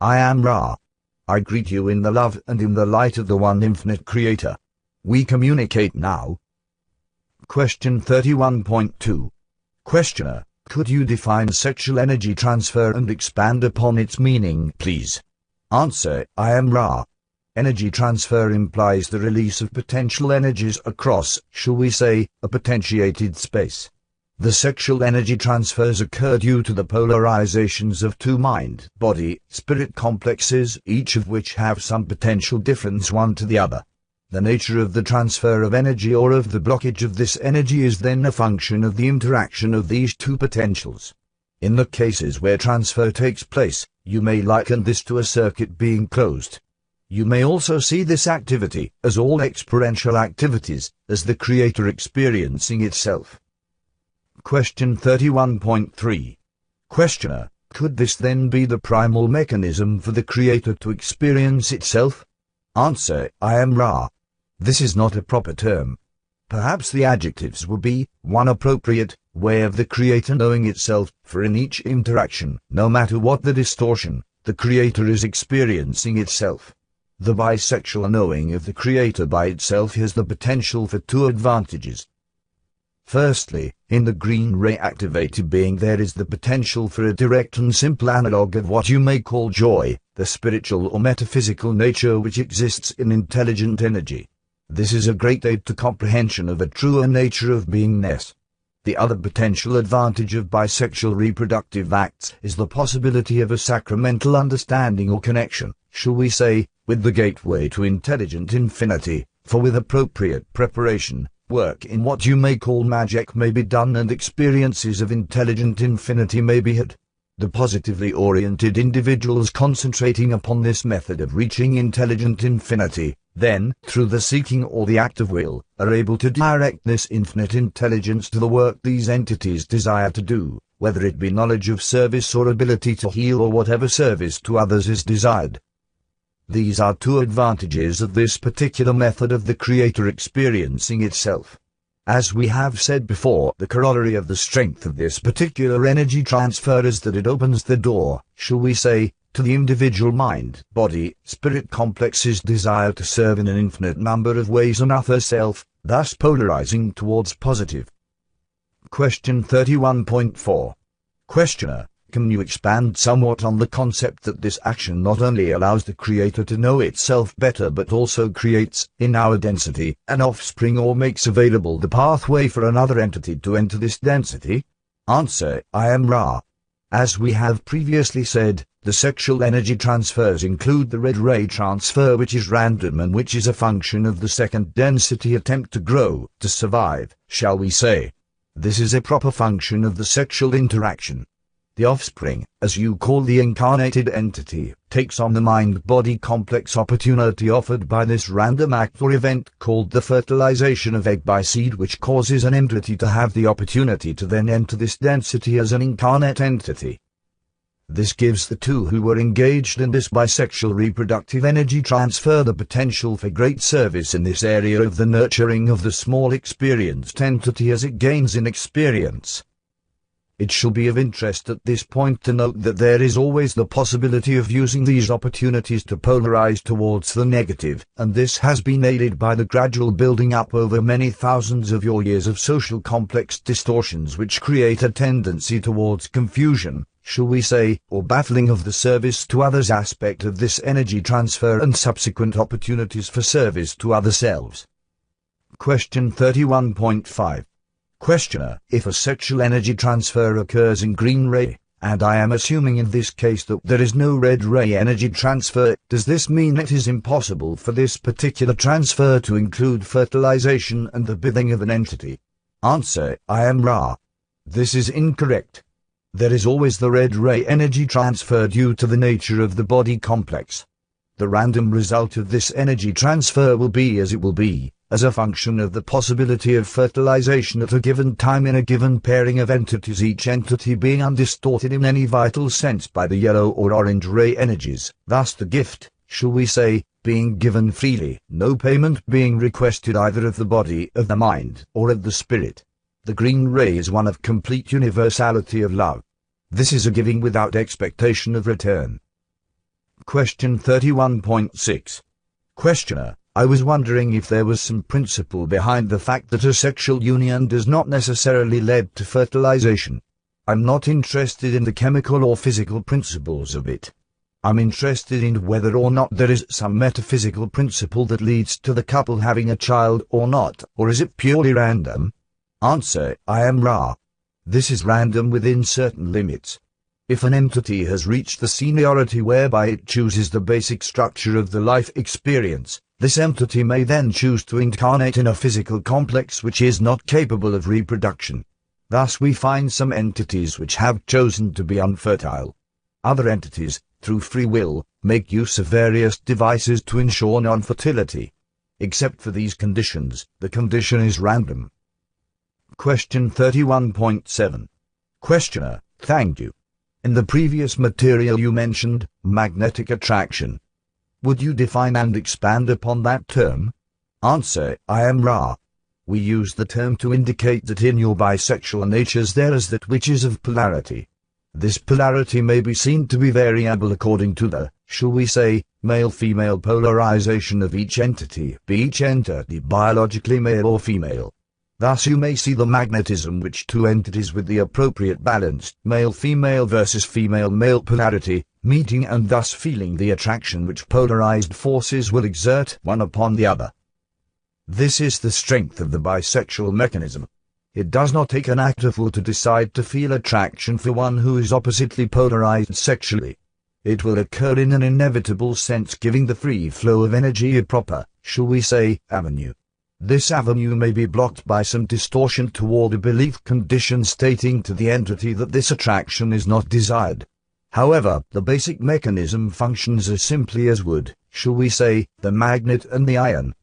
I am Ra. I greet you in the love and in the light of the one infinite Creator. We communicate now. Question 31.2. Questioner, could you define sexual energy transfer and expand upon its meaning, please? Answer, I am Ra. Energy transfer implies the release of potential energies across, shall we say, a potentiated space. The sexual energy transfers occur due to the polarizations of two mind, body, spirit complexes, each of which have some potential difference one to the other. The nature of the transfer of energy or of the blockage of this energy is then a function of the interaction of these two potentials. In the cases where transfer takes place, you may liken this to a circuit being closed. You may also see this activity, as all experiential activities, as the Creator experiencing itself. Question 31.3. Questioner, could this then be the primal mechanism for the Creator to experience itself? Answer, I am Ra. This is not a proper term. Perhaps the adjectives would be, one appropriate, way of the Creator knowing itself, for in each interaction, no matter what the distortion, the Creator is experiencing itself. The bisexual knowing of the Creator by itself has the potential for two advantages. Firstly, in the green ray activated being there is the potential for a direct and simple analog of what you may call joy, the spiritual or metaphysical nature which exists in intelligent energy. This is a great aid to comprehension of a truer nature of beingness. The other potential advantage of bisexual reproductive acts is the possibility of a sacramental understanding or connection, shall we say, with the gateway to intelligent infinity, for with appropriate preparation, work in what you may call magic may be done and experiences of intelligent infinity may be had. The positively oriented individuals concentrating upon this method of reaching intelligent infinity, then, through the seeking or the act of will, are able to direct this infinite intelligence to the work these entities desire to do, whether it be knowledge of service or ability to heal or whatever service to others is desired. These are two advantages of this particular method of the Creator experiencing itself. As we have said before, the corollary of the strength of this particular energy transfer is that it opens the door, shall we say, to the individual mind, body, spirit complex's desire to serve in an infinite number of ways another self, thus polarizing towards positive. Question 31.4. Questioner, can you expand somewhat on the concept that this action not only allows the Creator to know itself better but also creates, in our density, an offspring or makes available the pathway for another entity to enter this density? Answer, I am Ra. As we have previously said, the sexual energy transfers include the red ray transfer which is random and which is a function of the second density attempt to grow, to survive, shall we say. This is a proper function of the sexual interaction. The offspring, as you call the incarnated entity, takes on the mind-body complex opportunity offered by this random act or event called the fertilization of egg by seed, which causes an entity to have the opportunity to then enter this density as an incarnate entity. This gives the two who were engaged in this bisexual reproductive energy transfer the potential for great service in this area of the nurturing of the small experienced entity as it gains in experience. It shall be of interest at this point to note that there is always the possibility of using these opportunities to polarize towards the negative, and this has been aided by the gradual building up over many thousands of your years of social complex distortions which create a tendency towards confusion, shall we say, or baffling of the service to others aspect of this energy transfer and subsequent opportunities for service to other selves. Question 31.5. Questioner, if a sexual energy transfer occurs in green ray, and I am assuming in this case that there is no red ray energy transfer, does this mean it is impossible for this particular transfer to include fertilization and the birthing of an entity? Answer, I am Ra. This is incorrect. There is always the red ray energy transfer due to the nature of the body complex. The random result of this energy transfer will be as it will be, as a function of the possibility of fertilization at a given time in a given pairing of entities, each entity being undistorted in any vital sense by the yellow or orange ray energies, thus the gift, shall we say, being given freely, no payment being requested either of the body, of the mind, or of the spirit. The green ray is one of complete universality of love. This is a giving without expectation of return. Question 31.6. Questioner: I was wondering if there was some principle behind the fact that a sexual union does not necessarily lead to fertilization. I'm not interested in the chemical or physical principles of it. I'm interested in whether or not there is some metaphysical principle that leads to the couple having a child or not, or is it purely random? Answer: I am Ra. This is random within certain limits. If an entity has reached the seniority whereby it chooses the basic structure of the life experience, this entity may then choose to incarnate in a physical complex which is not capable of reproduction. Thus we find some entities which have chosen to be unfertile. Other entities, through free will, make use of various devices to ensure non-fertility. Except for these conditions, the condition is random. Question 31.7. Questioner: Thank you. In the previous material you mentioned magnetic attraction. Would you define and expand upon that term? Answer: I am Ra. We use the term to indicate that in your bisexual natures there is that which is of polarity. This polarity may be seen to be variable according to the, shall we say, male-female polarization of each entity, be each entity biologically male or female. Thus you may see the magnetism which two entities with the appropriate balance, male-female versus female-male polarity, meeting and thus feeling the attraction which polarized forces will exert one upon the other. This is the strength of the bisexual mechanism. It does not take an active will to decide to feel attraction for one who is oppositely polarized sexually. It will occur in an inevitable sense, giving the free flow of energy a proper, shall we say, avenue. This avenue may be blocked by some distortion toward a belief condition stating to the entity that this attraction is not desired. However, the basic mechanism functions as simply as would, shall we say, the magnet and the iron,